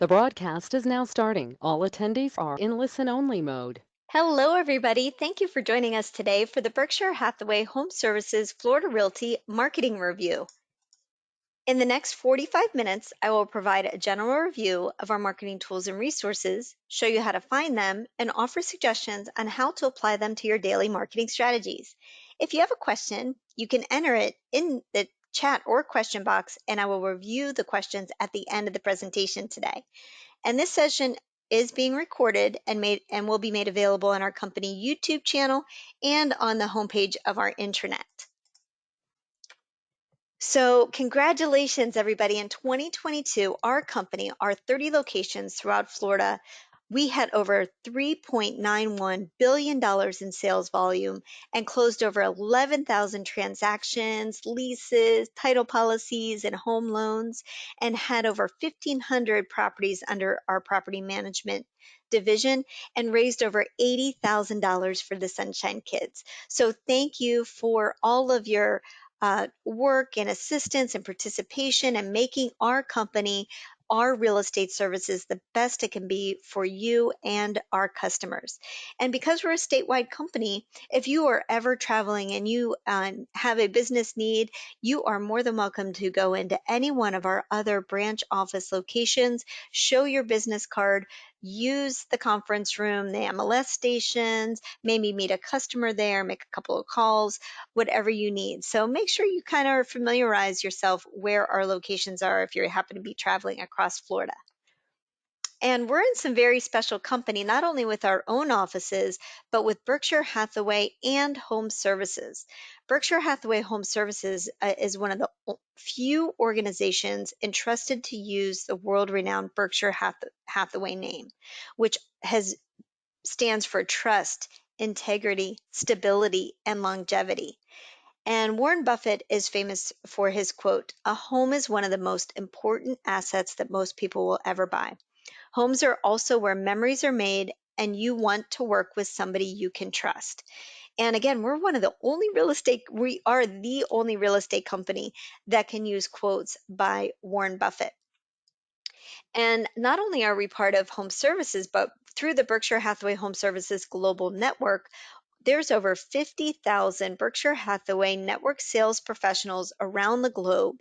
The broadcast is now starting. All attendees are in listen-only mode. Hello, everybody. Thank you for joining us today for the Berkshire Hathaway HomeServices Florida Realty Marketing Review. In the next 45 minutes, I will provide a general review of our marketing tools and resources, show you how to find them, and offer suggestions on how to apply them to your daily marketing strategies. If you have a question, you can enter it in the chat or question box, and I will review the questions at the end of the presentation today. And this session is being recorded and will be made available on our company YouTube channel and on the homepage of our intranet. So congratulations, everybody. In 2022, our company, our 30 locations throughout Florida, we had over $3.91 billion in sales volume and closed over 11,000 transactions, leases, title policies, and home loans, and had over 1,500 properties under our property management division and raised over $80,000 for the Sunshine Kids. So thank you for all of your work and assistance and participation and making our company, our real estate services, the best it can be for you and our customers. And because we're a statewide company, if you are ever traveling and you have a business need, you are more than welcome to go into any one of our other branch office locations, show your business card, use the conference room, the MLS stations, maybe meet a customer there, make a couple of calls, whatever you need. So make sure you kind of familiarize yourself where our locations are if you happen to be traveling across Florida. And we're in some very special company, not only with our own offices, but with Berkshire Hathaway and Home Services. Berkshire Hathaway Home Services is one of the few organizations entrusted to use the world-renowned Berkshire Hathaway name, which stands for trust, integrity, stability, and longevity. And Warren Buffett is famous for his quote, "A home is one of the most important assets that most people will ever buy. Homes are also where memories are made, and you want to work with somebody you can trust." And again, we are the only real estate company that can use quotes by Warren Buffett. And not only are we part of Home Services, but through the Berkshire Hathaway Home Services Global Network, there's over 50,000 Berkshire Hathaway network sales professionals around the globe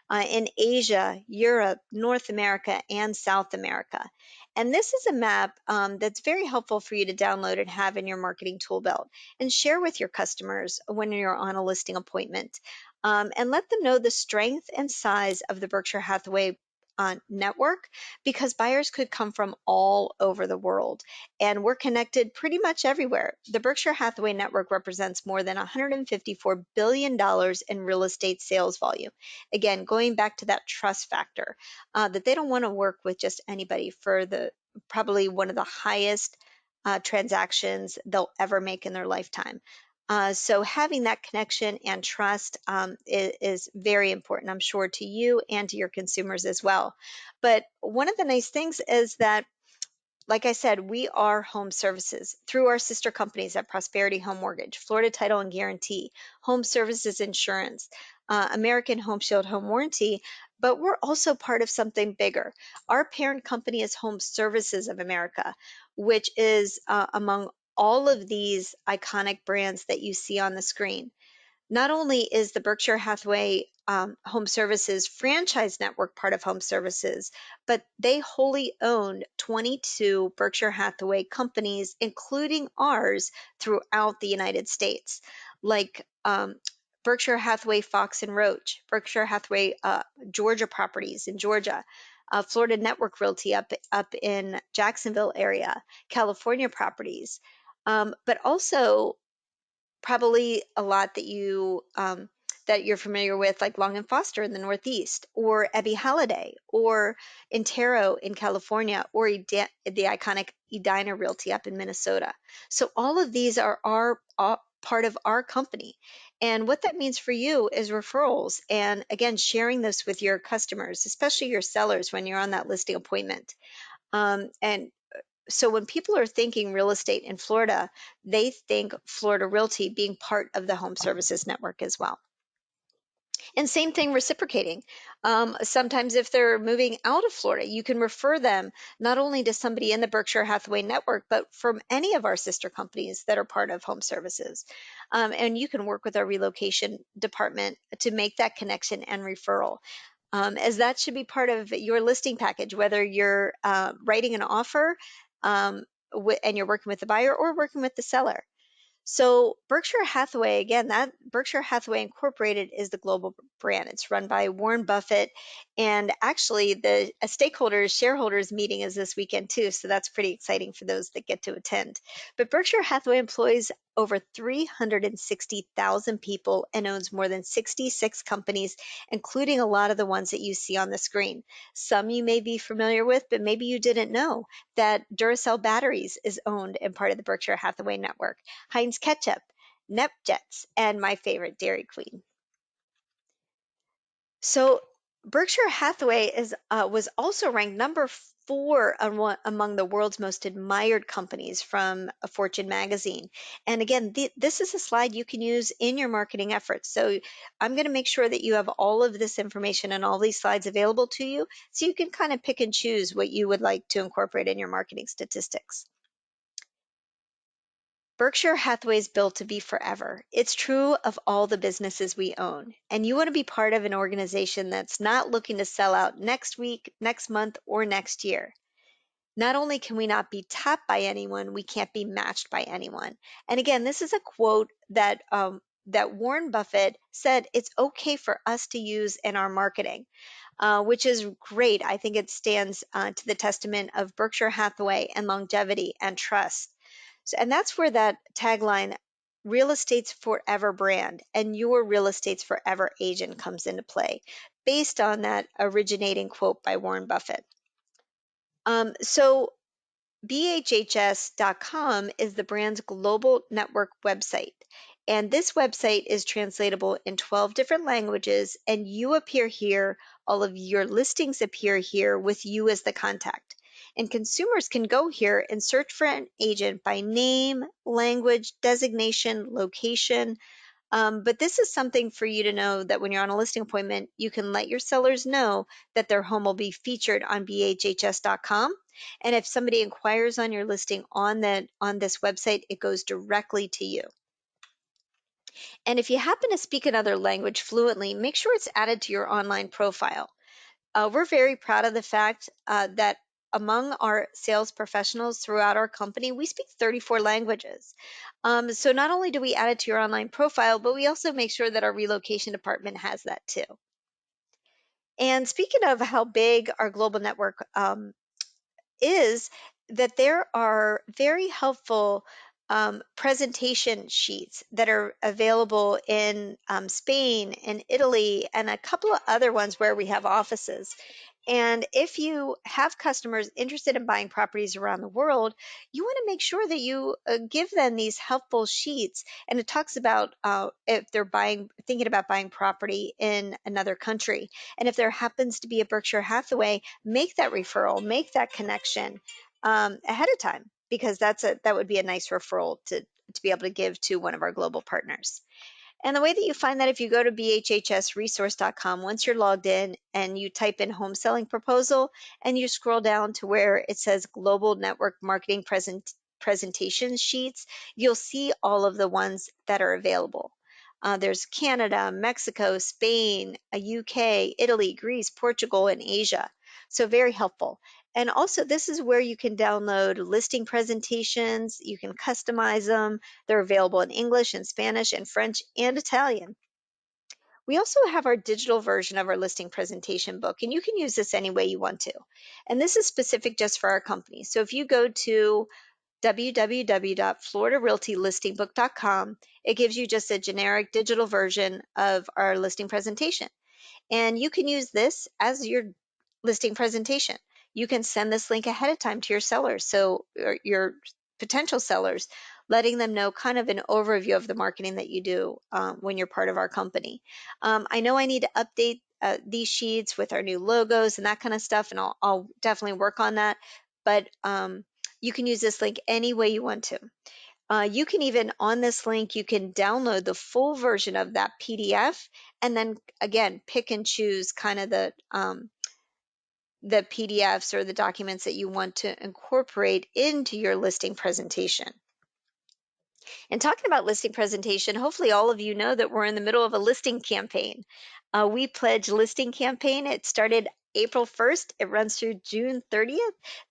in Asia, Europe, North America, and South America. And this is a map that's very helpful for you to download and have in your marketing tool belt and share with your customers when you're on a listing appointment. And let them know the strength and size of the Berkshire Hathaway network, because buyers could come from all over the world and we're connected pretty much everywhere. The Berkshire Hathaway network represents more than $154 billion in real estate sales volume. Again, going back to that trust factor, that they don't want to work with just anybody for probably one of the highest transactions they'll ever make in their lifetime. So having that connection and trust is very important, I'm sure, to you and to your consumers as well. But one of the nice things is that, like I said, we are Home Services through our sister companies at Prosperity Home Mortgage, Florida Title and Guarantee, Home Services Insurance, American Home Shield Home Warranty, but we're also part of something bigger. Our parent company is Home Services of America, which is among all of these iconic brands that you see on the screen. Not only is the Berkshire Hathaway Home Services franchise network part of Home Services, but they wholly own 22 Berkshire Hathaway companies, including ours, throughout the United States, like Berkshire Hathaway Fox and Roach, Berkshire Hathaway Georgia properties in Georgia, Florida Network Realty up in Jacksonville area, California properties, but also probably a lot that you're familiar with, like Long and Foster in the Northeast, or Ebby Halliday, or Intero in California, or the iconic Edina Realty up in Minnesota. So all of these are part of our company. And what that means for you is referrals. And again, sharing this with your customers, especially your sellers when you're on that listing appointment. And so when people are thinking real estate in Florida, they think Florida Realty being part of the Home Services Network as well. And same thing reciprocating. Sometimes if they're moving out of Florida, you can refer them not only to somebody in the Berkshire Hathaway network, but from any of our sister companies that are part of Home Services. And you can work with our relocation department to make that connection and referral. As that should be part of your listing package, whether you're writing an offer and you're working with the buyer or working with the seller. So Berkshire Hathaway, again, that Berkshire Hathaway Incorporated is the global brand. It's run by Warren Buffett. And actually the stakeholders, shareholders meeting is this weekend too. So that's pretty exciting for those that get to attend. But Berkshire Hathaway employs over 360,000 people and owns more than 66 companies, including a lot of the ones that you see on the screen. Some you may be familiar with, but maybe you didn't know that Duracell Batteries is owned and part of the Berkshire Hathaway network. Heinz Ketchup, NetJets, and my favorite, Dairy Queen. So Berkshire Hathaway was also ranked number 4 among the world's most admired companies from a Fortune magazine. And again, this is a slide you can use in your marketing efforts. So I'm going to make sure that you have all of this information and all these slides available to you so you can kind of pick and choose what you would like to incorporate in your marketing statistics. Berkshire Hathaway is built to be forever. It's true of all the businesses we own. And you want to be part of an organization that's not looking to sell out next week, next month, or next year. Not only can we not be topped by anyone, we can't be matched by anyone. And again, this is a quote that Warren Buffett said it's okay for us to use in our marketing, which is great. I think it stands to the testament of Berkshire Hathaway and longevity and trust. So, and that's where that tagline, real estate's forever brand and your real estate's forever agent comes into play, based on that originating quote by Warren Buffett. So BHHS.com is the brand's global network website. And this website is translatable in 12 different languages, and you appear here, all of your listings appear here with you as the contact. And consumers can go here and search for an agent by name, language, designation, location. But this is something for you to know that when you're on a listing appointment, you can let your sellers know that their home will be featured on bhhs.com. And if somebody inquires on your listing on this website, it goes directly to you. And if you happen to speak another language fluently, make sure it's added to your online profile. We're very proud of the fact that among our sales professionals throughout our company, we speak 34 languages. So not only do we add it to your online profile, but we also make sure that our relocation department has that too. And speaking of how big our global network is, that there are very helpful presentation sheets that are available in Spain and Italy and a couple of other ones where we have offices. And if you have customers interested in buying properties around the world, you want to make sure that you give them these helpful sheets. And it talks about if they're thinking about buying property in another country. And if there happens to be a Berkshire Hathaway, make that referral, make that connection ahead of time, because that would be a nice referral to be able to give to one of our global partners. And the way that you find that, if you go to bhhsresource.com, once you're logged in and you type in home selling proposal and you scroll down to where it says global network marketing presentation sheets, you'll see all of the ones that are available. There's Canada, Mexico, Spain, UK, Italy, Greece, Portugal, and Asia. So very helpful. And also, this is where you can download listing presentations. You can customize them. They're available in English and Spanish and French and Italian. We also have our digital version of our listing presentation book, and you can use this any way you want to. And this is specific just for our company. So if you go to www.floridarealtylistingbook.com, it gives you just a generic digital version of our listing presentation. And you can use this as your listing presentation. You can send this link ahead of time to your sellers, so your potential sellers, letting them know kind of an overview of the marketing that you do when you're part of our company. I know I need to update these sheets with our new logos and that kind of stuff, and I'll definitely work on that. But you can use this link any way you want to. You can even, on this link, you can download the full version of that PDF, and then again, pick and choose kind of the PDFs or the documents that you want to incorporate into your listing presentation. And talking about listing presentation, hopefully all of you know that we're in the middle of a listing campaign. We pledge listing campaign. It started April 1st. It runs through June 30th.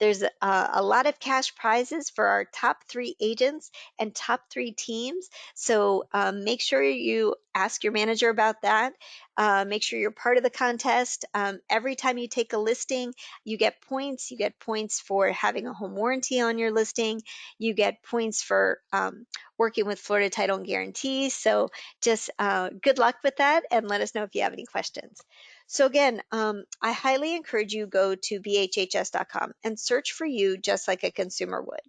There's a lot of cash prizes for our top 3 agents and top 3 teams. So make sure you ask your manager about that. Make sure you're part of the contest. Every time you take a listing, you get points. You get points for having a home warranty on your listing. You get points for working with Florida Title and Guarantee. So just good luck with that, and let us know if you have any questions. So again, I highly encourage you go to bhhs.com and search for you just like a consumer would.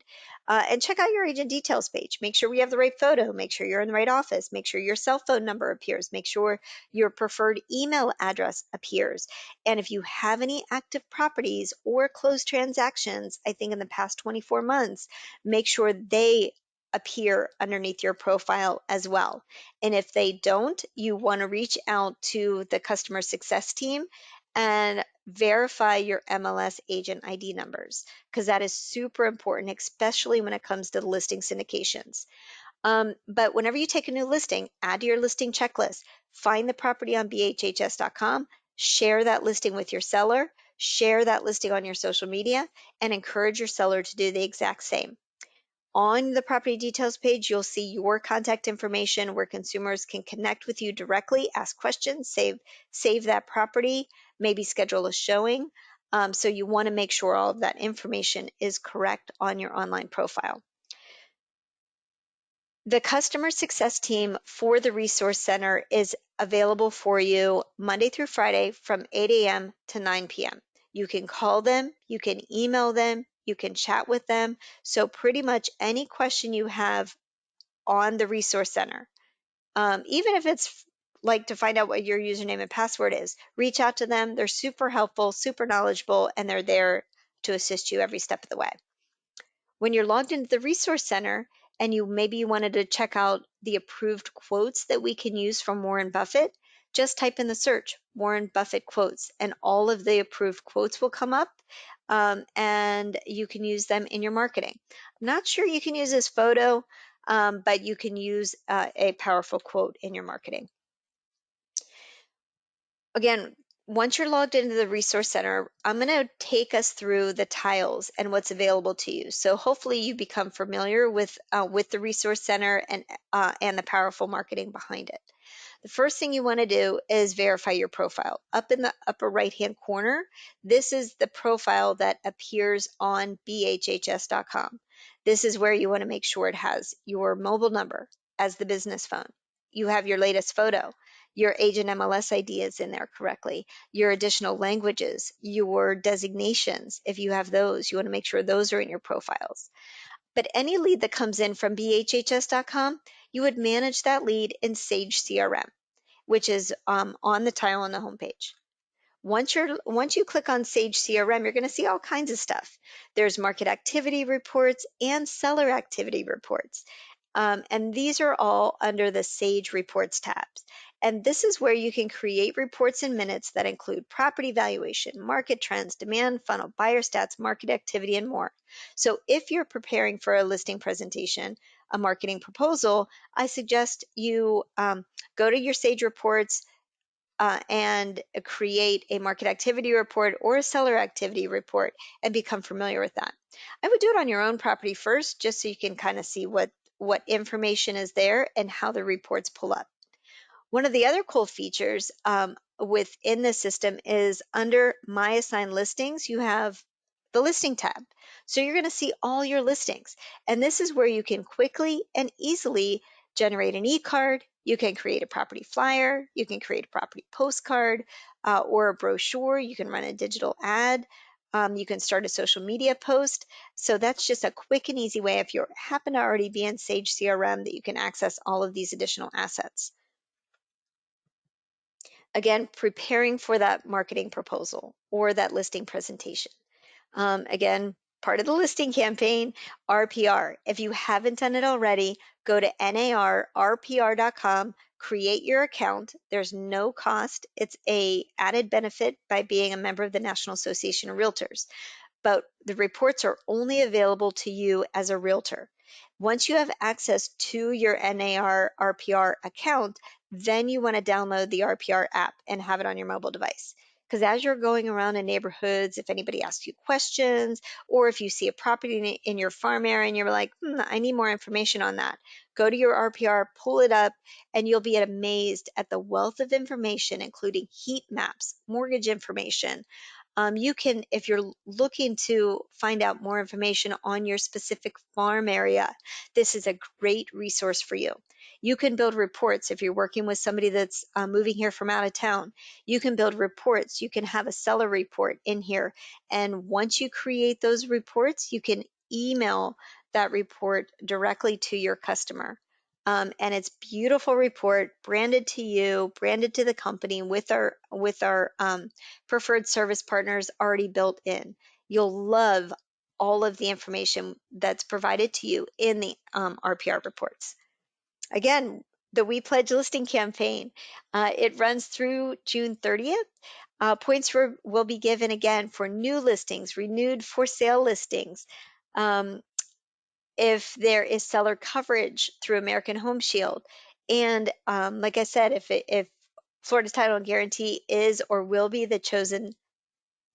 And check out your agent details page. Make sure we have the right photo. Make sure you're in the right office. Make sure your cell phone number appears. Make sure your preferred email address appears. And if you have any active properties or closed transactions, I think in the past 24 months, make sure they appear underneath your profile as well. And if they don't, you want to reach out to the customer success team and verify your MLS agent ID numbers, because that is super important, especially when it comes to the listing syndications. But whenever you take a new listing, add to your listing checklist, find the property on bhhs.com, share that listing with your seller, share that listing on your social media, and encourage your seller to do the exact same. On the property details page, you'll see your contact information where consumers can connect with you directly, ask questions, save that property, maybe schedule a showing. So you want to make sure all of that information is correct on your online profile. The customer success team for the Resource Center is available for you Monday through Friday from 8 a.m. to 9 p.m. You can call them, you can email them, you can chat with them. So pretty much any question you have on the Resource Center, even if it's like to find out what your username and password is, reach out to them. They're super helpful, super knowledgeable, and they're there to assist you every step of the way. When you're logged into the Resource Center and maybe you wanted to check out the approved quotes that we can use from Warren Buffett, just type in the search Warren Buffett quotes, and all of the approved quotes will come up, and you can use them in your marketing. I'm not sure you can use this photo, but you can use a powerful quote in your marketing. Again, once you're logged into the Resource Center, I'm going to take us through the tiles and what's available to you. So hopefully you become familiar with the Resource Center and the powerful marketing behind it. The first thing you want to do is verify your profile. Up in the upper right-hand corner, this is the profile that appears on bhhs.com. This is where you want to make sure it has your mobile number as the business phone. You have your latest photo. Your agent MLS ID is in there correctly. Your additional languages, your designations, if you have those, you want to make sure those are in your profiles. But any lead that comes in from bhhs.com, you would manage that lead in Sage CRM, which is on the tile on the homepage. Once you click on Sage CRM, you're going to see all kinds of stuff. There's market activity reports and seller activity reports. And these are all under the Sage Reports tabs. And this is where you can create reports in minutes that include property valuation, market trends, demand funnel, buyer stats, market activity, and more. So if you're preparing for a listing presentation, a marketing proposal, I suggest you go to your Sage Reports, and create a market activity report or a seller activity report and become familiar with that. I would do it on your own property first, just so you can kind of see what information is there and how the reports pull up. One of the other cool features within the system is under My Assigned Listings, you have the listing tab. So you're going to see all your listings. And this is where you can quickly and easily generate an e-card. You can create a property flyer. You can create a property postcard or a brochure. You can run a digital ad. You can start a social media post. So that's just a quick and easy way, if you happen to already be in Sage CRM, that you can access all of these additional assets. Again, preparing for that marketing proposal or that listing presentation. Again, part of the listing campaign, RPR. If you haven't done it already, go to narrpr.com, create your account. There's no cost. It's a added benefit by being a member of the National Association of Realtors, but the reports are only available to you as a realtor. Once you have access to your NAR RPR account, then you want to download the RPR app and have it on your mobile device. Because as you're going around in neighborhoods, if anybody asks you questions, or if you see a property in your farm area and you're like, I need more information on that, go to your RPR, pull it up, and you'll be amazed at the wealth of information, including heat maps, mortgage information. You can, if you're looking to find out more information on your specific farm area, this is a great resource for you. You can build reports if you're working with somebody that's moving here from out of town. You can build reports. You can have a seller report in here. And once you create those reports, you can email that report directly to your customer. And it's beautiful report, branded to you, branded to the company with our preferred service partners already built in. You'll love all of the information that's provided to you in the RPR reports. Again, the We Pledge listing campaign, it runs through June 30th. Points will be given again for new listings, renewed for sale listings. If there is seller coverage through American Home Shield. And like I said, if Florida's Title and Guarantee is or will be the chosen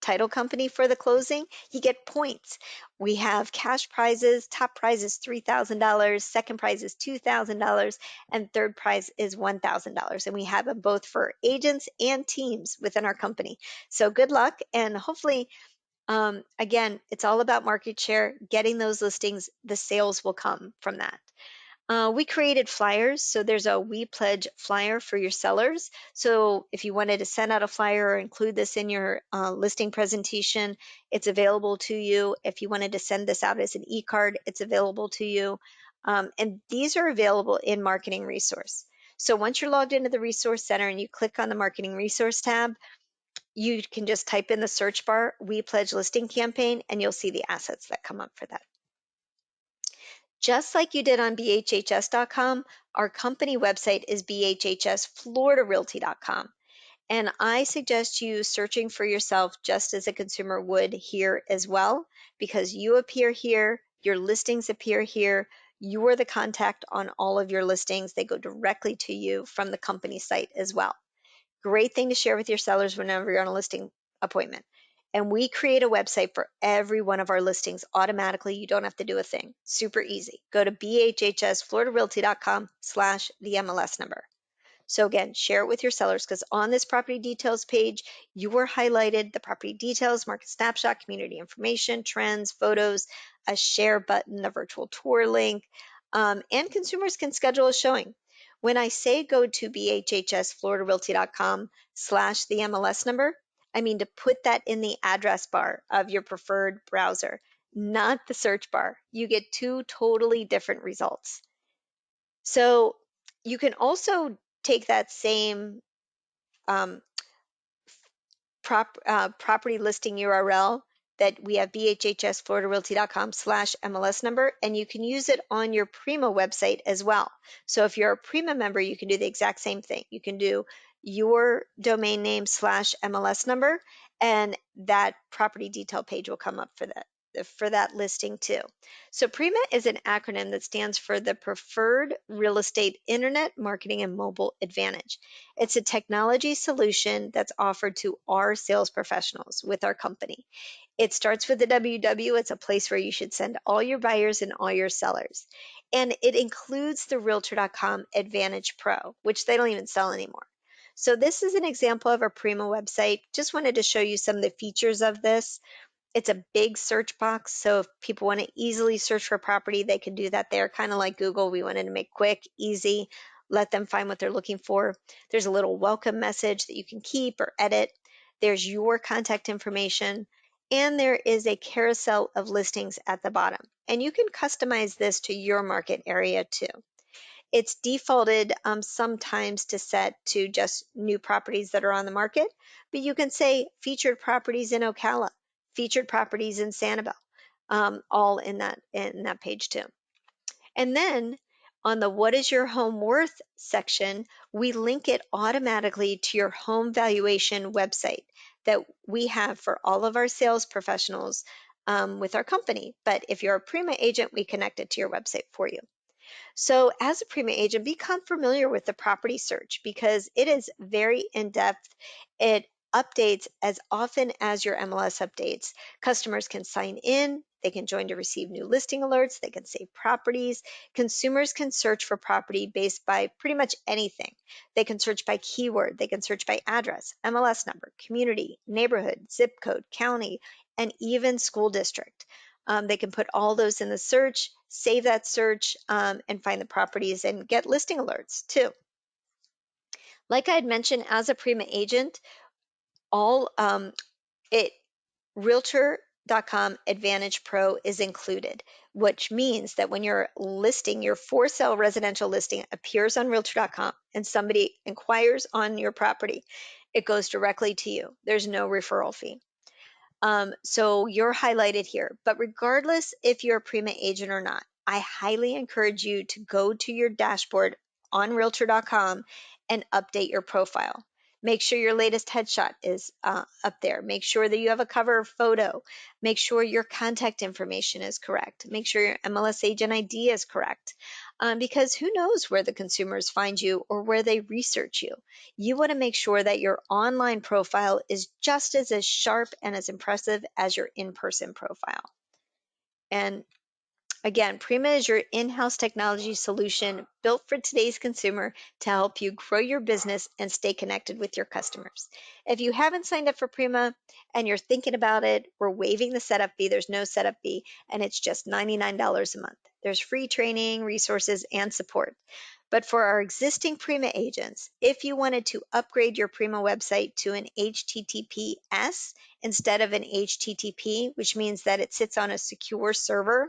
title company for the closing, you get points. We have cash prizes. Top prize is $3,000, second prize is $2,000, and third prize is $1,000. And we have them both for agents and teams within our company. So good luck, and hopefully again, it's all about market share, getting those listings, the sales will come from that. We created flyers, so there's a We Pledge flyer for your sellers. So if you wanted to send out a flyer or include this in your listing presentation, it's available to you. If you wanted to send this out as an e-card, it's available to you. And these are available in Marketing Resource. So once you're logged into the Resource Center and you click on the Marketing Resource tab, you can just type in the search bar, We Pledge Listing Campaign, and you'll see the assets that come up for that. Just like you did on bhhs.com, our company website is bhhsfloridarealty.com. And I suggest you searching for yourself just as a consumer would here as well, because you appear here, your listings appear here, you are the contact on all of your listings. They go directly to you from the company site as well. Great thing to share with your sellers whenever you're on a listing appointment. And we create a website for every one of our listings automatically. You don't have to do a thing. Super easy. Go to bhhsfloridarealty.com/the MLS number. So again, share it with your sellers, because on this property details page, you were highlighted the property details, market snapshot, community information, trends, photos, a share button, a virtual tour link, and consumers can schedule a showing. When I say go to bhhsfloridarealty.com/the MLS number, I mean to put that in the address bar of your preferred browser, not the search bar. You get two totally different results. So you can also take that same um, property listing URL that we have, bhhsfloridarealty.com/MLS number, and you can use it on your Prima website as well. So if you're a Prima member, you can do the exact same thing. You can do your domain name /MLS number, and that property detail page will come up for that listing too. So Prima is an acronym that stands for the Preferred Real Estate Internet Marketing and Mobile Advantage. It's a technology solution that's offered to our sales professionals with our company. It starts with the WW. It's a place where you should send all your buyers and all your sellers. And it includes the Realtor.com Advantage Pro, which they don't even sell anymore. So this is an example of our Prima website. Just wanted to show you some of the features of this. It's a big search box, so if people want to easily search for a property, they can do that there, kind of like Google. We wanted to make quick, easy, let them find what they're looking for. There's a little welcome message that you can keep or edit. There's your contact information, and there is a carousel of listings at the bottom. And you can customize this to your market area too. It's defaulted sometimes to set to just new properties that are on the market, but you can say featured properties in Ocala, featured properties in Sanibel. all in that page too. And then on the what is your home worth section, we link it automatically to your home valuation website that we have for all of our sales professionals with our company. But if you're a Prima agent, we connect it to your website for you. So as a Prima agent, become familiar with the property search because it is very in-depth. It updates as often as your MLS updates. Customers can sign in, they can join to receive new listing alerts, they can save properties. Consumers can search for property based by pretty much anything. They can search by keyword, they can search by address, MLS number, community, neighborhood, zip code, county, and even school district. They can put all those in the search, save that search, and find the properties and get listing alerts too. Like I had mentioned, as a Prima agent, all it Realtor.com Advantage Pro is included, which means that when your listing, your for sale residential listing appears on Realtor.com and somebody inquires on your property, it goes directly to you. There's no referral fee. So you're highlighted here. But regardless if you're a Prima agent or not, I highly encourage you to go to your dashboard on Realtor.com and update your profile. Make sure your latest headshot is up there. Make sure that you have a cover photo. Make sure your contact information is correct. Make sure your MLS agent ID is correct. Because who knows where the consumers find you or where they research you. You want to make sure that your online profile is just as sharp and as impressive as your in-person profile. And again, Prima is your in-house technology solution built for today's consumer to help you grow your business and stay connected with your customers. If you haven't signed up for Prima and you're thinking about it, we're waiving the setup fee. There's no setup fee, and it's just $99 a month. There's free training, resources, and support. But for our existing Prima agents, if you wanted to upgrade your Prima website to an HTTPS instead of an HTTP, which means that it sits on a secure server,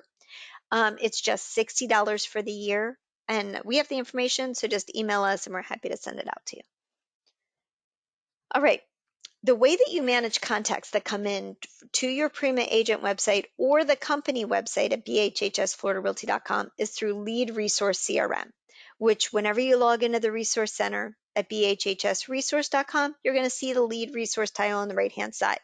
it's just $60 for the year. And we have the information, so just email us and we're happy to send it out to you. All right. The way that you manage contacts that come in to your Prima agent website or the company website at bhhsfloridarealty.com is through Lead Resource CRM, which whenever you log into the resource center at bhhsresource.com, you're going to see the lead resource tile on the right-hand side.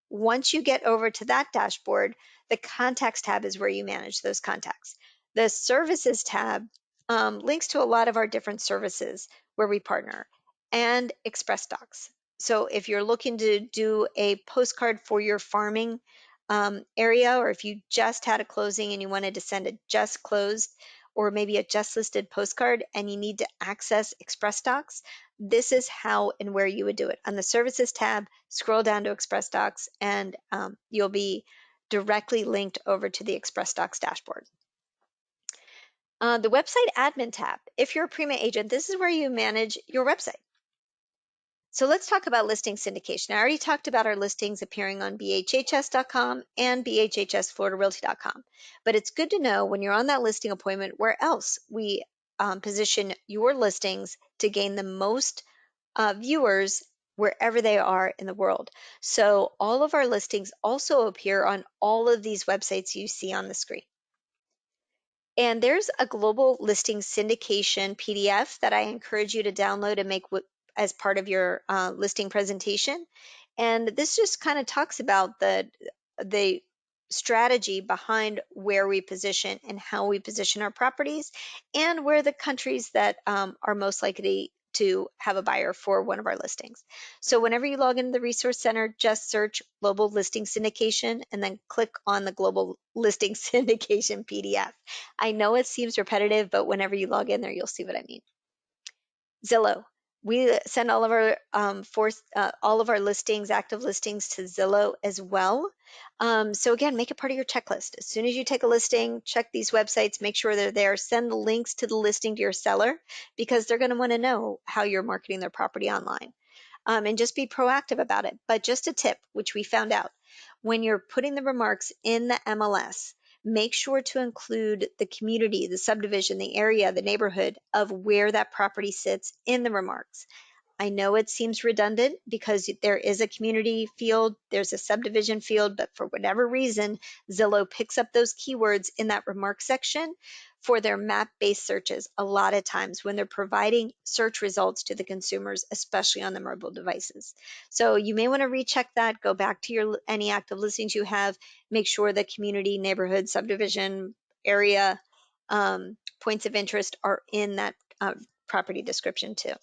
Once you get over to that dashboard, the contacts tab is where you manage those contacts. The services tab links to a lot of our different services where we partner and Express Docs. So if you're looking to do a postcard for your farming area, or if you just had a closing and you wanted to send a just closed or maybe a just listed postcard and you need to access Express Docs, this is how and where you would do it. On the services tab, scroll down to Express Docs and you'll be directly linked over to the Express Docs dashboard. The website admin tab, if you're a Prima agent, this is where you manage your website. So let's talk about listing syndication. I already talked about our listings appearing on bhhs.com and bhhsfloridarealty.com, but it's good to know when you're on that listing appointment where else we position your listings to gain the most viewers wherever they are in the world. So all of our listings also appear on all of these websites you see on the screen. And there's a global listing syndication PDF that I encourage you to download and make as part of your listing presentation. And this just kind of talks about the strategy behind where we position and how we position our properties and where the countries that are most likely to have a buyer for one of our listings. So whenever you log into the Resource Center, just search Global Listing Syndication and then click on the Global Listing Syndication PDF. I know it seems repetitive, but whenever you log in there, you'll see what I mean. Zillow. We send all of our all of our listings, active listings, to Zillow as well. So again, make it part of your checklist. As soon as you take a listing, check these websites, make sure they're there. Send the links to the listing to your seller because they're going to want to know how you're marketing their property online. And just be proactive about it. But just a tip, which we found out, when you're putting the remarks in the MLS, make sure to include the community, the subdivision, the area, the neighborhood of where that property sits in the remarks. I know it seems redundant because there is a community field, there's a subdivision field, but for whatever reason, Zillow picks up those keywords in that remark section for their map-based searches a lot of times when they're providing search results to the consumers, especially on the mobile devices. So you may want to recheck that, go back to your any active listings you have, make sure the community, neighborhood, subdivision, area, points of interest are in that property description too.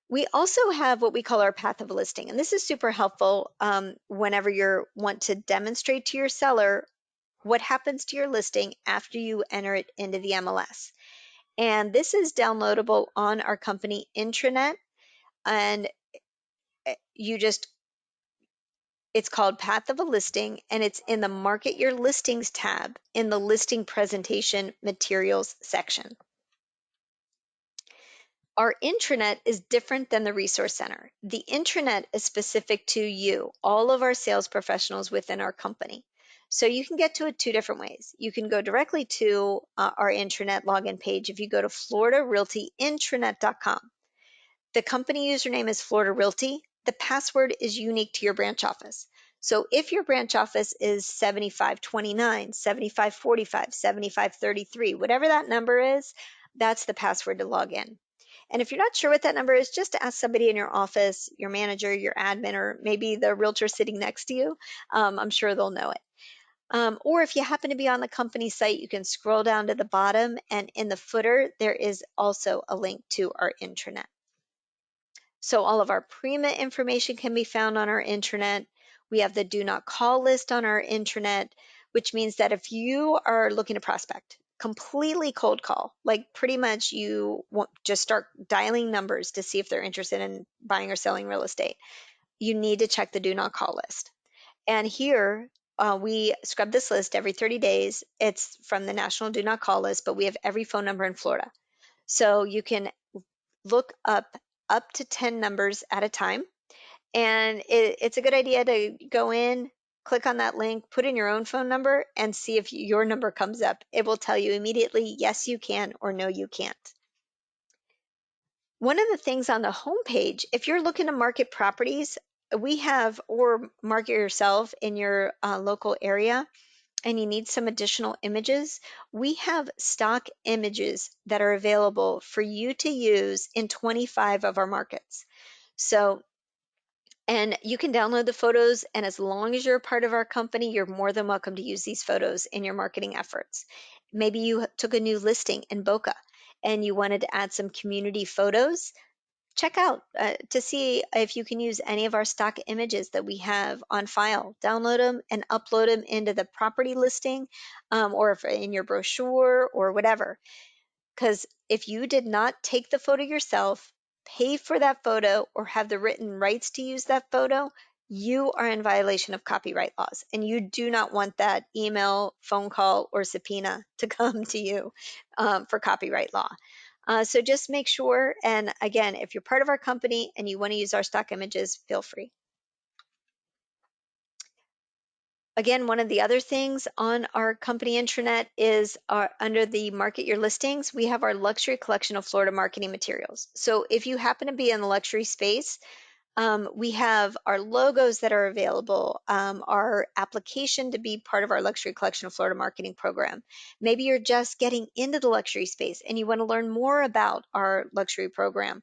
We also have what we call our path of listing, and this is super helpful whenever you want to demonstrate to your seller what happens to your listing after you enter it into the MLS. And this is downloadable on our company intranet, and you just it's called Path of a Listing, and it's in the Market Your Listings tab in the Listing Presentation Materials section. Our intranet is different than the resource center. The intranet is specific to you, all of our sales professionals within our company. So you can get to it two different ways. You can go directly to our intranet login page if you go to floridarealtyintranet.com. The company username is Florida Realty. The password is unique to your branch office. So if your branch office is 7529, 7545, 7533, whatever that number is, that's the password to log in. And if you're not sure what that number is, just ask somebody in your office, your manager, your admin, or maybe the realtor sitting next to you. I'm sure they'll know it. Or if you happen to be on the company site, you can scroll down to the bottom, and in the footer, there is also a link to our intranet. So all of our pre-mint information can be found on our intranet. We have the do not call list on our intranet, which means that if you are looking to prospect, completely cold call, like pretty much you won't just start dialing numbers to see if they're interested in buying or selling real estate, you need to check the do not call list. And here we scrub this list every 30 days. It's from the national do not call list, but we have every phone number in Florida. So you can look up to 10 numbers at a time. And it's a good idea to go in, click on that link, put in your own phone number, and see if your number comes up. It will tell you immediately, yes, you can, or no, you can't. One of the things on the homepage, if you're looking to market properties, we have, or market yourself in your local area, and you need some additional images, we have stock images that are available for you to use in 25 of our markets. So, and you can download the photos, and as long as you're a part of our company, you're more than welcome to use these photos in your marketing efforts. Maybe you took a new listing in Boca and you wanted to add some community photos. Check out to see if you can use any of our stock images that we have on file. Download them and upload them into the property listing or if in your brochure or whatever. Because if you did not take the photo yourself, pay for that photo, or have the written rights to use that photo, you are in violation of copyright laws. And you do not want that email, phone call, or subpoena to come to you for copyright law. So just make sure, and again, if you're part of our company and you want to use our stock images, feel free. Again, one of the other things on our company intranet is under the Market Your Listings, we have our luxury collection of Florida marketing materials. So if you happen to be in the luxury space, we have our logos that are available, our application to be part of our luxury collection of Florida marketing program. Maybe you're just getting into the luxury space and you want to learn more about our luxury program.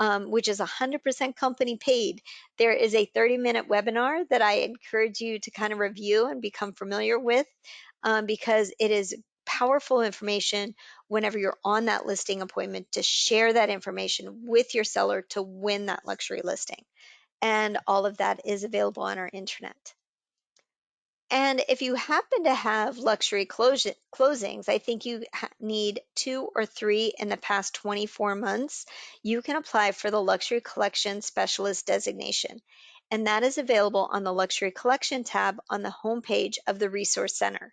Which is 100% company paid. There is a 30-minute webinar that I encourage you to kind of review and become familiar with because it is powerful information whenever you're on that listing appointment to share that information with your seller to win that luxury listing. And all of that is available on our intranet. And if you happen to have luxury closings, I think you need 2 or 3 in the past 24 months, you can apply for the Luxury Collection Specialist designation. And that is available on the Luxury Collection tab on the homepage of the Resource Center.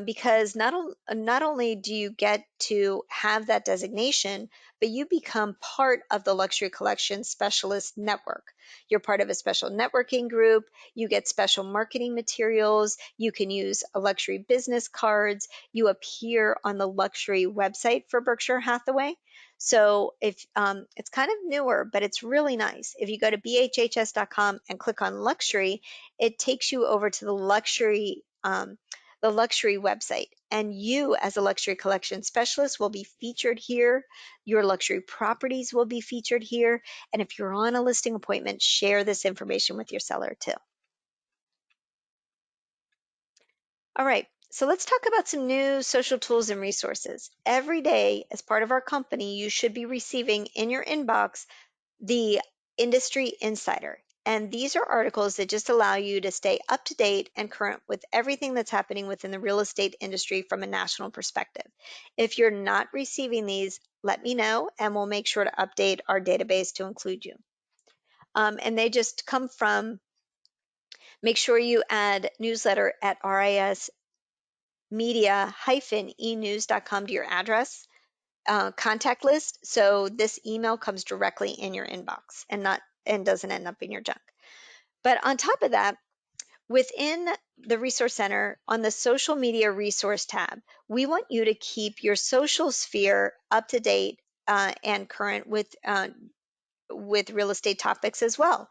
Because not only do you get to have that designation, but you become part of the Luxury Collection Specialist Network. You're part of a special networking group, you get special marketing materials, you can use luxury business cards, you appear on the luxury website for Berkshire Hathaway. So if it's kind of newer, but it's really nice. If you go to bhhs.com and click on luxury, it takes you over to the luxury website. And you, as a luxury collection specialist, will be featured here. Your luxury properties will be featured here. And if you're on a listing appointment, share this information with your seller too. All right, so let's talk about some new social tools and resources. Every day, as part of our company, you should be receiving in your inbox the Industry Insider. And these are articles that just allow you to stay up to date and current with everything that's happening within the real estate industry from a national perspective. If you're not receiving these, let me know and we'll make sure to update our database to include you. And they just come from, make sure you add newsletter at rismedia-enews.com to your address contact list, so this email comes directly in your inbox and doesn't end up in your junk. But on top of that, within the Resource Center on the Social Media Resource tab, we want you to keep your social sphere up to date and current with real estate topics as well.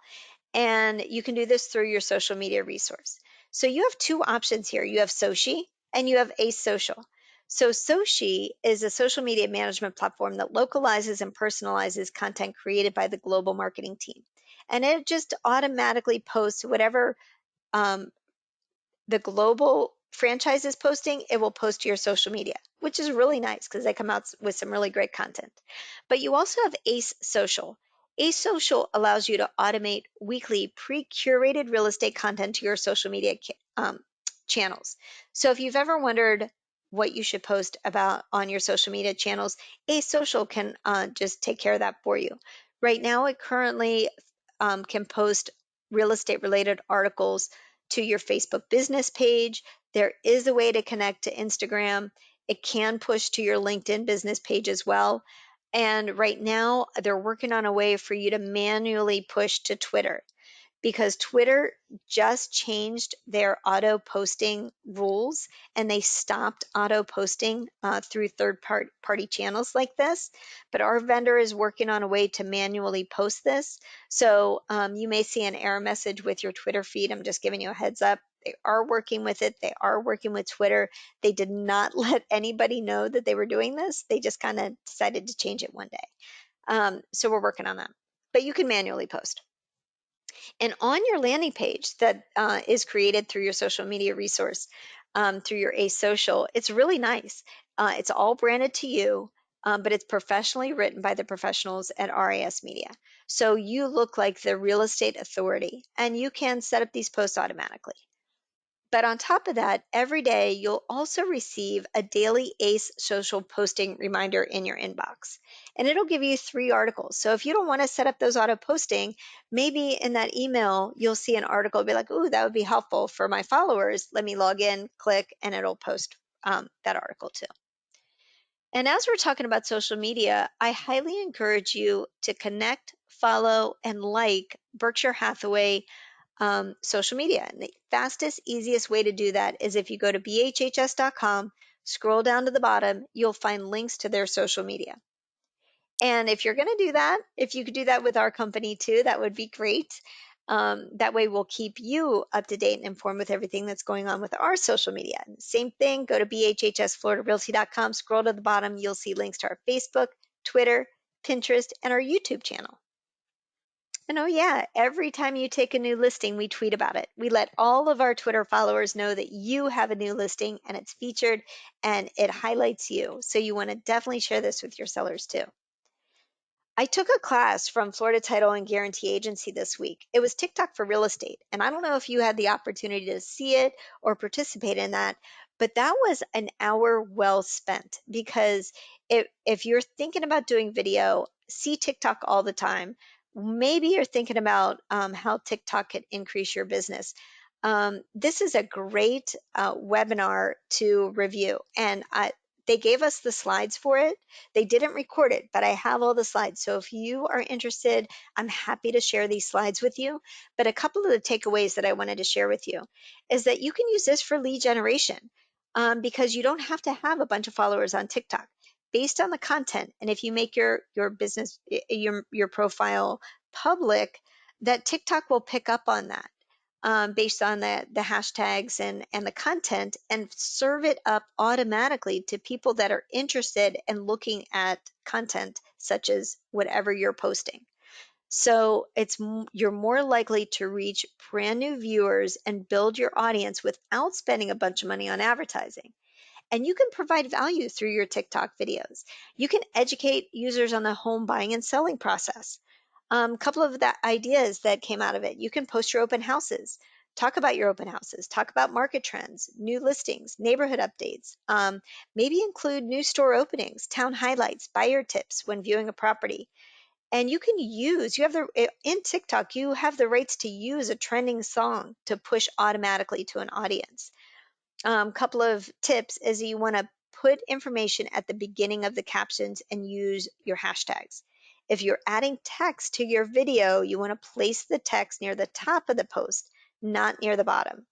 And you can do this through your social media resource. So you have two options here. You have Soci and you have Ace Social. So Soci is a social media management platform that localizes and personalizes content created by the global marketing team. And it just automatically posts whatever um, the global franchise is posting, it will post to your social media, which is really nice because they come out with some really great content. But you also have Ace Social. Ace Social allows you to automate weekly pre-curated real estate content to your social media channels. So if you've ever wondered what you should post about on your social media channels, Ace Social can just take care of that for you. Right now, it currently can post real estate related articles to your Facebook business page. There is a way to connect to Instagram. It can push to your LinkedIn business page as well. And right now, they're working on a way for you to manually push to Twitter because Twitter just changed their auto posting rules and they stopped auto posting through third party channels like this. But our vendor is working on a way to manually post this. So you may see an error message with your Twitter feed. I'm just giving you a heads up. They are working with it. They are working with Twitter. They did not let anybody know that they were doing this. They just kind of decided to change it one day. So we're working on that. But you can manually post. And on your landing page that is created through your social media resource, through your Ace Social, it's really nice. It's all branded to you, but it's professionally written by the professionals at RAS Media. So you look like the real estate authority, and you can set up these posts automatically. But on top of that, every day you'll also receive a daily ACE social posting reminder in your inbox. And it'll give you 3 articles. So if you don't want to set up those auto posting, maybe in that email you'll see an article, be like, ooh, that would be helpful for my followers. Let me log in, click, and it'll post that article too. And as we're talking about social media, I highly encourage you to connect, follow, and like Berkshire Hathaway social media. And the fastest, easiest way to do that is if you go to bhhs.com, scroll down to the bottom, you'll find links to their social media. And if you're going to do that, if you could do that with our company too, that would be great. That way we'll keep you up to date and informed with everything that's going on with our social media. And same thing, go to bhhsfloridarealty.com, scroll to the bottom, you'll see links to our Facebook, Twitter, Pinterest, and our YouTube channel. And oh yeah, every time you take a new listing, we tweet about it. We let all of our Twitter followers know that you have a new listing and it's featured and it highlights you. So you want to definitely share this with your sellers too. I took a class from Florida Title and Guarantee Agency this week. It was TikTok for real estate. And I don't know if you had the opportunity to see it or participate in that, but that was an hour well spent because if you're thinking about doing video, see TikTok all the time. Maybe you're thinking about how TikTok could increase your business. This is a great webinar to review. And they gave us the slides for it. They didn't record it, but I have all the slides. So if you are interested, I'm happy to share these slides with you. But a couple of the takeaways that I wanted to share with you is that you can use this for lead generation because you don't have to have a bunch of followers on TikTok. based on the content. And if you make your business, your profile public, that TikTok will pick up on that, based on the hashtags and the content, and serve it up automatically to people that are interested in looking at content such as whatever you're posting. So you're more likely to reach brand new viewers and build your audience without spending a bunch of money on advertising. And you can provide value through your TikTok videos. You can educate users on the home buying and selling process. A couple of the ideas that came out of it: you can post your open houses, talk about your open houses, talk about market trends, new listings, neighborhood updates, maybe include new store openings, town highlights, buyer tips when viewing a property. And you have in TikTok, you have the rights to use a trending song to push automatically to an audience. Couple of tips is you want to put information at the beginning of the captions and use your hashtags. If you're adding text to your video, you want to place the text near the top of the post, not near the bottom.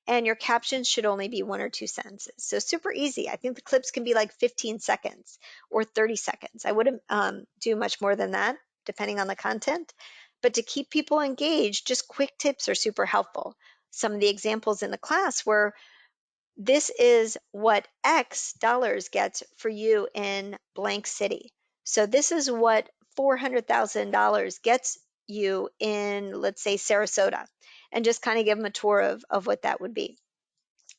And your captions should only be 1 or 2 sentences. So super easy. I think the clips can be like 15 seconds or 30 seconds. I wouldn't do much more than that, depending on the content. But to keep people engaged, just quick tips are super helpful. Some of the examples in the class were, this is what X dollars gets for you in blank city. So this is what $400,000 gets you in, let's say, Sarasota, and just kind of give them a tour of what that would be.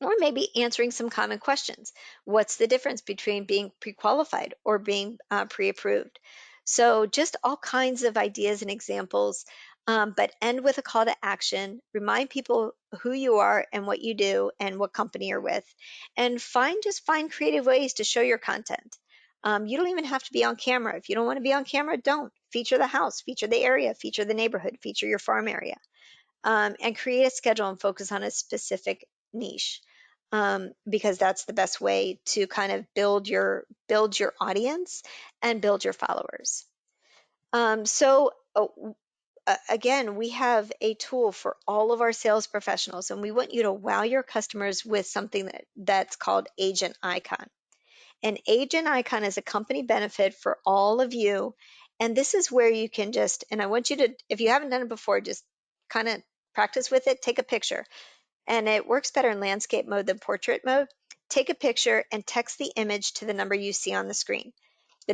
Or maybe answering some common questions. What's the difference between being pre-qualified or being pre-approved? So just all kinds of ideas and examples, but end with a call to action. Remind people who you are and what you do and what company you're with, and find creative ways to show your content. You don't even have to be on camera. If you don't want to be on camera, don't. Feature the house, feature the area, feature the neighborhood, feature your farm area, and create a schedule and focus on a specific niche, because that's the best way to kind of build your audience and build your followers. Again, we have a tool for all of our sales professionals, and we want you to wow your customers with something that's called Agent Icon. An Agent Icon is a company benefit for all of you. And this is where you can and I want you to, if you haven't done it before, just kind of practice with it, take a picture. And it works better in landscape mode than portrait mode. Take a picture and text the image to the number you see on the screen, the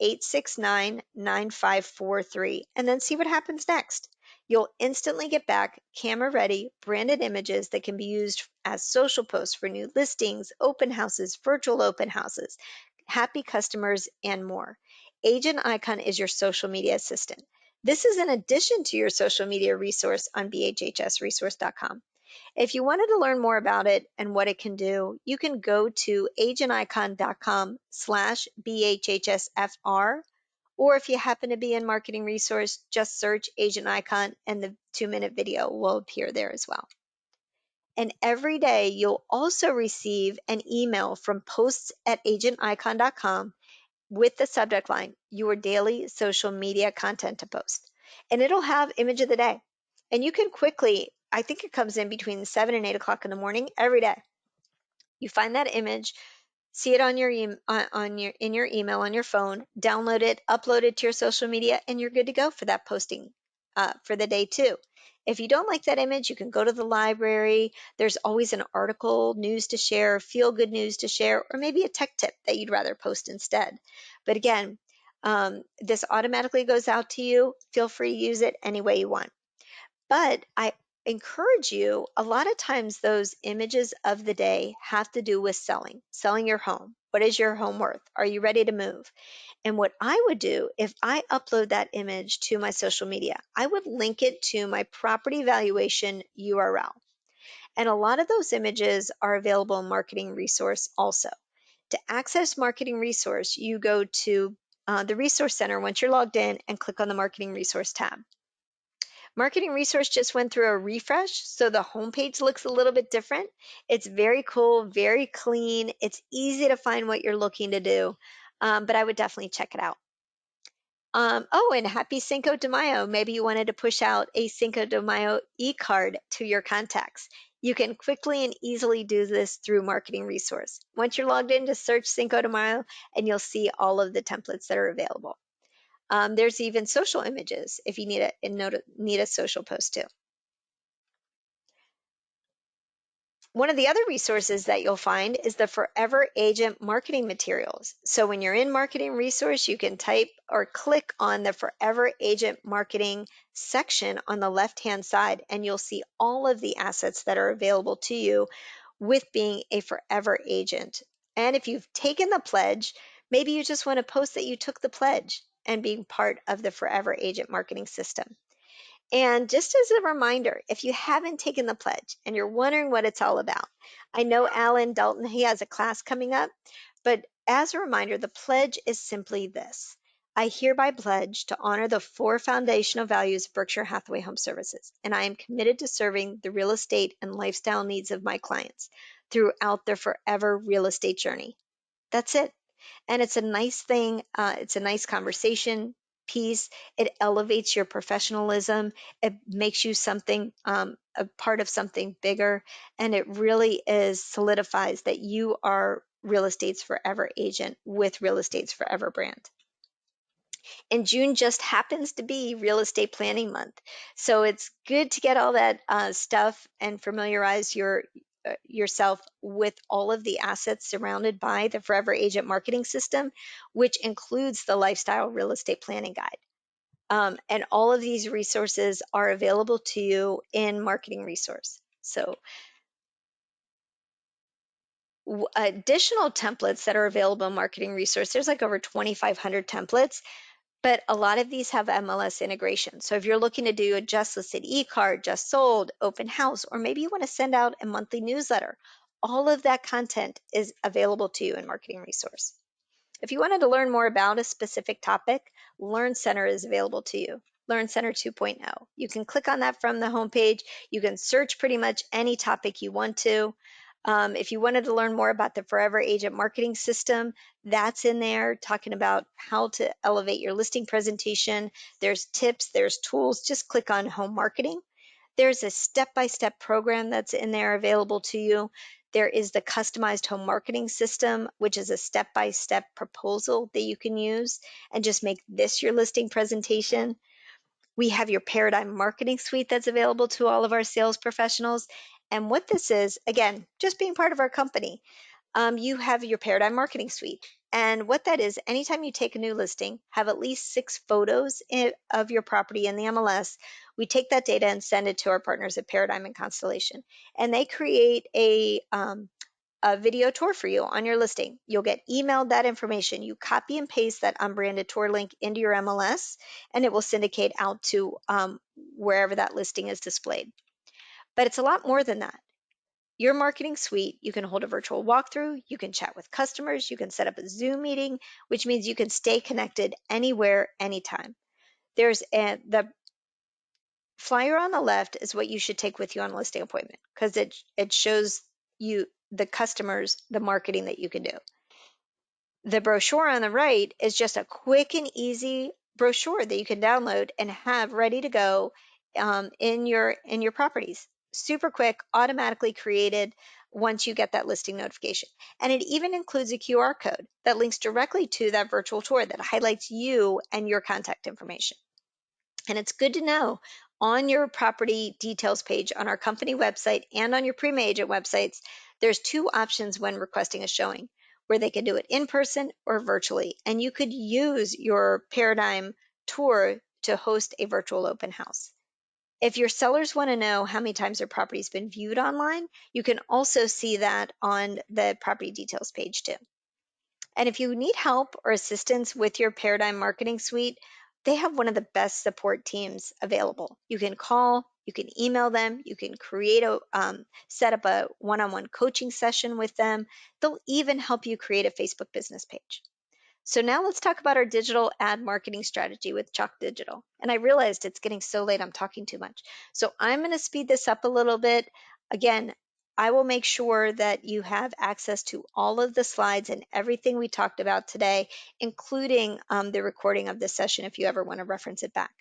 954-869-9543, and then see what happens next. You'll instantly get back camera-ready, branded images that can be used as social posts for new listings, open houses, virtual open houses, happy customers, and more. Agent Icon is your social media assistant. This is in addition to your social media resource on bhhsresource.com. If you wanted to learn more about it and what it can do, you can go to agenticon.com/BHHSFR, or if you happen to be in Marketing Resource, just search Agent Icon and the 2-minute video will appear there as well. And every day you'll also receive an email from posts@agenticon.com with the subject line, your daily social media content to post. And it'll have image of the day. And you can quickly, I think it comes in between 7 and 8 o'clock in the morning every day. You find that image, see it on your in your email on your phone, download it, upload it to your social media, and you're good to go for that posting for the day too. If you don't like that image, you can go to the library. There's always an article, news to share, feel good news to share, or maybe a tech tip that you'd rather post instead. But again, this automatically goes out to you. Feel free to use it any way you want. But I encourage you, a lot of times those images of the day have to do with selling your home. What is your home worth? Are you ready to move? And what I would do if I upload that image to my social media, I would link it to my property valuation URL. And a lot of those images are available in Marketing Resource also. To access Marketing Resource, you go to the Resource Center once you're logged in and click on the Marketing Resource tab. Marketing Resource just went through a refresh, so the homepage looks a little bit different. It's very cool, very clean. It's easy to find what you're looking to do, but I would definitely check it out. Oh, and happy Cinco de Mayo. Maybe you wanted to push out a Cinco de Mayo e-card to your contacts. You can quickly and easily do this through Marketing Resource. Once you're logged in, just search Cinco de Mayo and you'll see all of the templates that are available. There's even social images if you need a social post too. One of the other resources that you'll find is the Forever Agent marketing materials. So when you're in Marketing Resource, you can type or click on the Forever Agent marketing section on the left-hand side, and you'll see all of the assets that are available to you with being a Forever Agent. And if you've taken the pledge, maybe you just want to post that you took the pledge and being part of the Forever Agent marketing system. And just as a reminder, if you haven't taken the pledge and you're wondering what it's all about, I know Alan Dalton, he has a class coming up, but as a reminder, the pledge is simply this. I hereby pledge to honor the 4 foundational values of Berkshire Hathaway Home Services, and I am committed to serving the real estate and lifestyle needs of my clients throughout their forever real estate journey. That's it. And it's a nice thing. It's a nice conversation piece. It elevates your professionalism. It makes you something, a part of something bigger. And it really is solidifies that you are real estate's forever agent with real estate's forever brand. And June just happens to be real estate planning month. So it's good to get all that stuff and familiarize yourself with all of the assets surrounded by the Forever Agent marketing system, which includes the Lifestyle Real Estate Planning Guide. And all of these resources are available to you in Marketing Resource. So additional templates that are available in Marketing Resource, there's like over 2,500 templates. But a lot of these have MLS integration. So if you're looking to do a just listed e-card, just sold, open house, or maybe you want to send out a monthly newsletter, all of that content is available to you in Marketing Resource. If you wanted to learn more about a specific topic, Learn Center is available to you. Learn Center 2.0. You can click on that from the homepage. You can search pretty much any topic you want to. If you wanted to learn more about the Forever Agent marketing system, that's in there talking about how to elevate your listing presentation. There's tips, there's tools. Just click on home marketing. There's a step-by-step program that's in there available to you. There is the customized home marketing system, which is a step-by-step proposal that you can use and just make this your listing presentation. We have your Paradigm Marketing Suite that's available to all of our sales professionals. And what this is, again, just being part of our company, you have your Paradigm Marketing Suite. And what that is, anytime you take a new listing, have at least 6 photos of your property in the MLS, we take that data and send it to our partners at Paradigm and Constellation. And they create a video tour for you on your listing. You'll get emailed that information. You copy and paste that unbranded tour link into your MLS, and it will syndicate out to wherever that listing is displayed. But it's a lot more than that. Your marketing suite, you can hold a virtual walkthrough, you can chat with customers, you can set up a Zoom meeting, which means you can stay connected anywhere, anytime. The flyer on the left is what you should take with you on a listing appointment because it shows you the customers the marketing that you can do. The brochure on the right is just a quick and easy brochure that you can download and have ready to go in your properties. Super quick, automatically created once you get that listing notification. And it even includes a QR code that links directly to that virtual tour that highlights you and your contact information. And it's good to know on your property details page on our company website and on your Prima Agent websites, there's 2 options when requesting a showing, where they can do it in person or virtually. And you could use your Paradigm tour to host a virtual open house. If your sellers want to know how many times their property's been viewed online, you can also see that on the property details page too. And if you need help or assistance with your Paradigm Marketing Suite, they have one of the best support teams available. You can call, you can email them, you can set up a one-on-one coaching session with them. They'll even help you create a Facebook business page. So now let's talk about our digital ad marketing strategy with Chalk Digital. And I realized it's getting so late, I'm talking too much. So I'm going to speed this up a little bit. Again, I will make sure that you have access to all of the slides and everything we talked about today, including the recording of this session if you ever want to reference it back.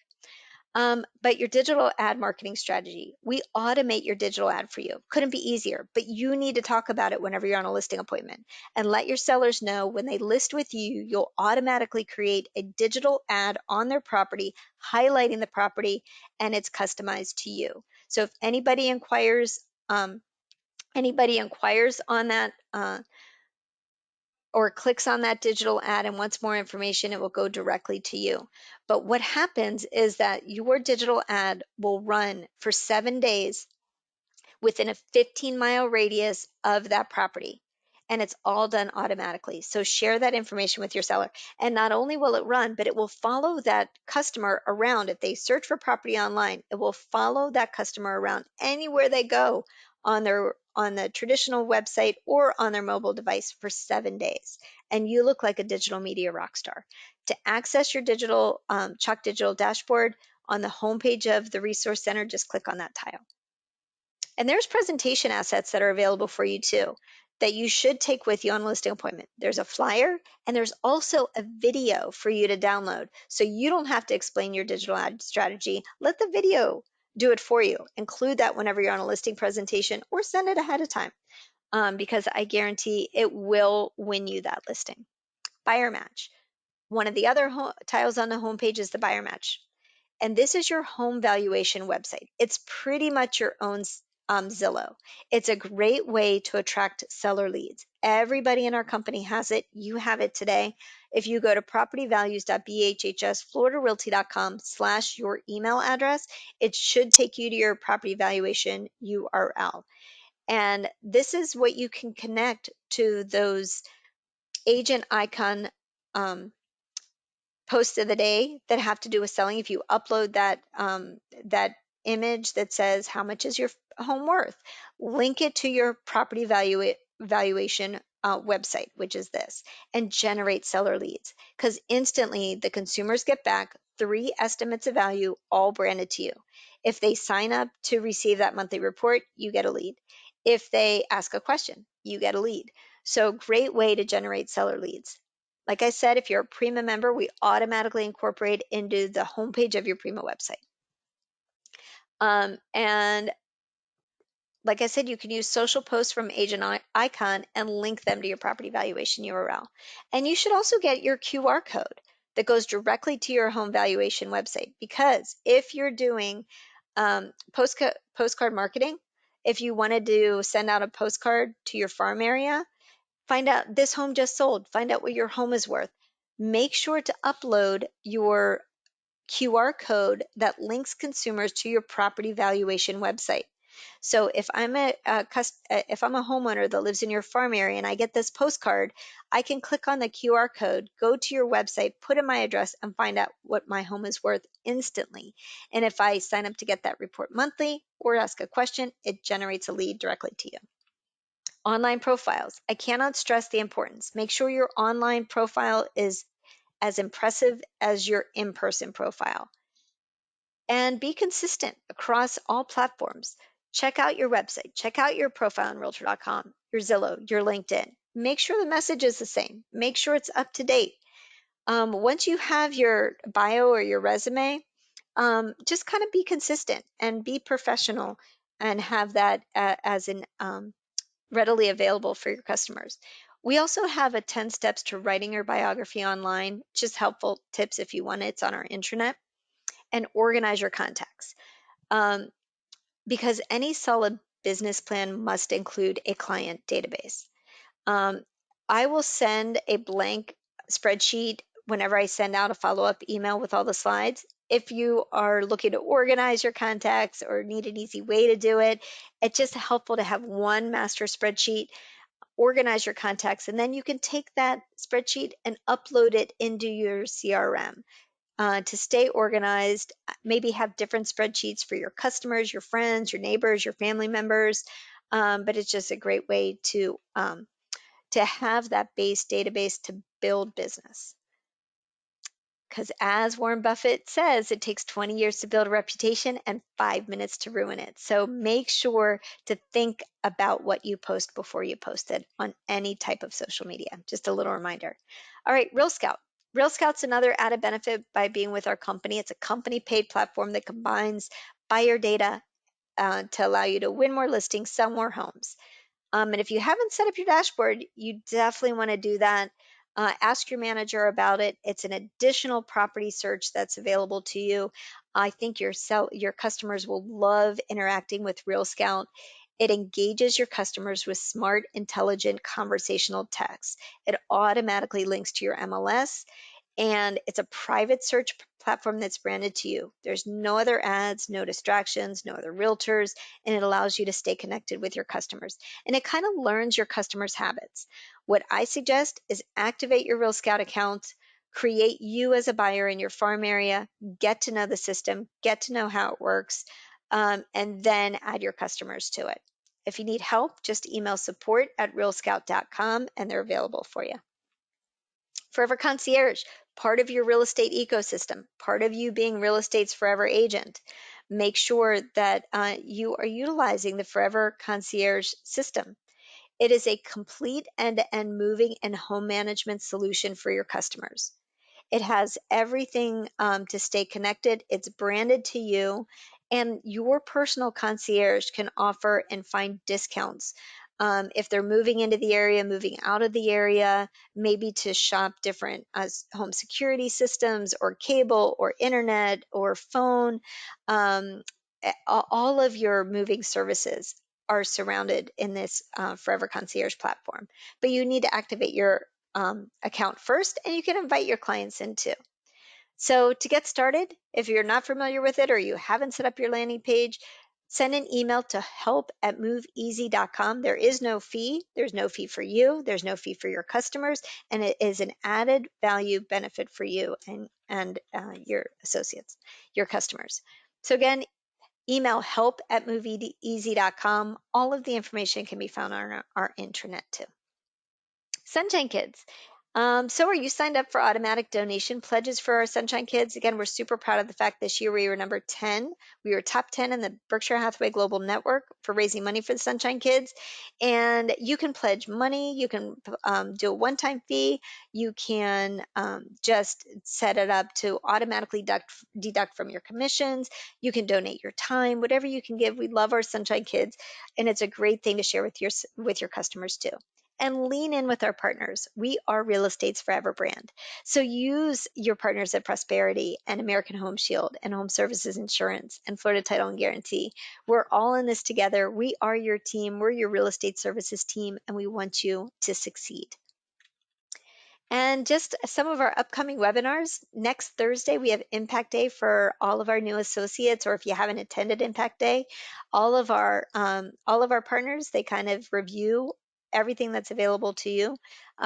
But your digital ad marketing strategy, we automate your digital ad for you. Couldn't be easier, but you need to talk about it whenever you're on a listing appointment and let your sellers know when they list with you, you'll automatically create a digital ad on their property, highlighting the property, and it's customized to you. So if um, anybody inquires on that, or clicks on that digital ad and wants more information, it will go directly to you. But what happens is that your digital ad will run for 7 days within a 15-mile radius of that property. And it's all done automatically. So share that information with your seller. And not only will it run, but it will follow that customer around. If they search for property online, it will follow that customer around anywhere they go on the traditional website or on their mobile device for 7 days. And you look like a digital media rock star. To access your digital Chalk Digital dashboard on the homepage of the Resource Center, just click on that tile. And there's presentation assets that are available for you too that you should take with you on a listing appointment. There's a flyer and there's also a video for you to download. So you don't have to explain your digital ad strategy. Let the video do it for you. Include that whenever you're on a listing presentation or send it ahead of time because I guarantee it will win you that listing. Buyer match. One of the other tiles on the homepage is the buyer match. And this is your home valuation website. It's pretty much your own Zillow. It's a great way to attract seller leads. Everybody in our company has it. You have it today. If you go to propertyvalues.bhsfloridarealty.com/your email address, it should take you to your property valuation URL. And this is what you can connect to those agent icon posts of the day that have to do with selling. If you upload that image that says how much is your home worth, link it to your property valuation website, which is this, and generate seller leads. Because instantly the consumers get back 3 estimates of value, all branded to you. If they sign up to receive that monthly report, you get a lead. If they ask a question, you get a lead. So great way to generate seller leads. Like I said, if you're a Prima member, we automatically incorporate into the homepage of your Prima website. And like I said, you can use social posts from Agent Icon and link them to your property valuation URL. And you should also get your QR code that goes directly to your home valuation website. Because if you're doing postcard marketing, if you wanted to send out a postcard to your farm area, find out this home just sold, find out what your home is worth. Make sure to upload your QR code that links consumers to your property valuation website. So if I'm if I'm a homeowner that lives in your farm area and I get this postcard, I can click on the QR code, go to your website, put in my address, and find out what my home is worth instantly. And if I sign up to get that report monthly or ask a question, it generates a lead directly to you. Online profiles. I cannot stress the importance. Make sure your online profile is as impressive as your in-person profile. And be consistent across all platforms. Check out your website. Check out your profile on Realtor.com, your Zillow, your LinkedIn. Make sure the message is the same. Make sure it's up to date. Once you have your bio or your resume, just kind of be consistent and be professional and have that as an readily available for your customers. We also have a 10 steps to writing your biography online, just helpful tips if you want it. It's on our intranet. And organize your contacts. Um, because any solid business plan must include a client database. Um, I will send a blank spreadsheet whenever I send out a follow-up email with all the slides. If you are looking to organize your contacts or need an easy way to do it, it's just helpful to have one master spreadsheet, organize your contacts, and then you can take that spreadsheet and upload it into your CRM. To stay organized, maybe have different spreadsheets for your customers, your friends, your neighbors, your family members. But it's just a great way to have that base database to build business. Because as Warren Buffett says, it takes 20 years to build a reputation and 5 minutes to ruin it. So make sure to think about what you post before you post it on any type of social media. Just a little reminder. All right, Real Scout. Real Scout's another added benefit by being with our company. It's a company paid platform that combines buyer data to allow you to win more listings, sell more homes. And if you haven't set up your dashboard, you definitely want to do that. Ask your manager about it. It's an additional property search that's available to you. I think your customers will love interacting with Real Scout. It engages your customers with smart, intelligent conversational text. It automatically links to your MLS, and it's a private search platform that's branded to you. There's no other ads, no distractions, no other realtors, and it allows you to stay connected with your customers. And it kind of learns your customers' habits. What I suggest is activate your Real Scout account, create you as a buyer in your farm area, get to know the system, get to know how it works, and then add your customers to it. If you need help, just email support@realscout.com and they're available for you. Forever Concierge, part of your real estate ecosystem, part of you being real estate's forever agent. Make sure that you are utilizing the Forever Concierge system. It is a complete end-to-end moving and home management solution for your customers. It has everything to stay connected. It's branded to you, and your personal concierge can offer and find discounts. If they're moving into the area, moving out of the area, maybe to shop different home security systems or cable or internet or phone, all of your moving services are surrounded in this Forever Concierge platform. But you need to activate your account first, and you can invite your clients in too. So to get started, if you're not familiar with it or you haven't set up your landing page, send an email to help@moveeasy.com. There is no fee. There's no fee for you. There's no fee for your customers, and it is an added value benefit for you and your associates, your customers. So again, email help@moveeasy.com. All of the information can be found on our intranet too. Sunshine Kids. So are you signed up for automatic donation pledges for our Sunshine Kids? Again, we're super proud of the fact this year we were number 10. We were top 10 in the Berkshire Hathaway Global Network for raising money for the Sunshine Kids. And you can pledge money. You can do a one-time fee. You can just set it up to automatically deduct from your commissions. You can donate your time, whatever you can give. We love our Sunshine Kids, and it's a great thing to share with your customers too. And lean in with our partners. We are real estate's forever brand. So use your partners at Prosperity and American Home Shield and Home Services Insurance and Florida Title and Guarantee. We're all in this together. We are your team. We're your real estate services team, and we want you to succeed. And just some of our upcoming webinars. Next Thursday, we have Impact Day for all of our new associates, or if you haven't attended Impact Day, all of our partners, they kind of review everything that's available to you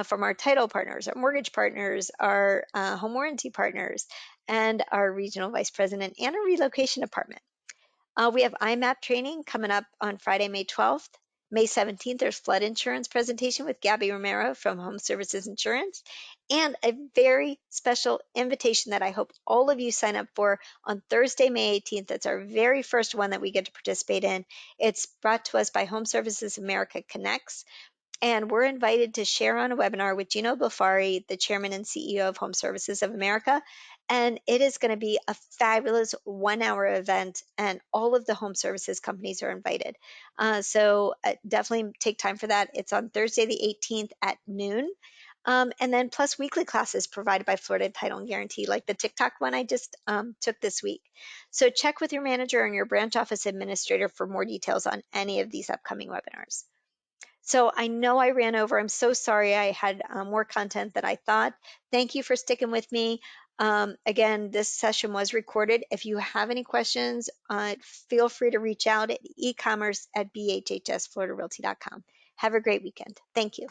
from our title partners, our mortgage partners, our home warranty partners, and our regional vice president and our relocation department. We have IMAP training coming up on Friday, May 12th. May 17th, there's flood insurance presentation with Gabby Romero from Home Services Insurance, and a very special invitation that I hope all of you sign up for on Thursday, May 18th. That's our very first one that we get to participate in. It's brought to us by Home Services America Connects. And we're invited to share on a webinar with Gino Bafari, the chairman and CEO of Home Services of America. And it is going to be a fabulous 1-hour event, and all of the home services companies are invited. So definitely take time for that. It's on Thursday, the 18th at noon. And then plus weekly classes provided by Florida Title and Guarantee, like the TikTok one I just took this week. So check with your manager and your branch office administrator for more details on any of these upcoming webinars. So I know I ran over. I'm so sorry I had more content than I thought. Thank you for sticking with me. Again, this session was recorded. If you have any questions, feel free to reach out at ecommerce@bhhsfloridarealty.com. Have a great weekend. Thank you.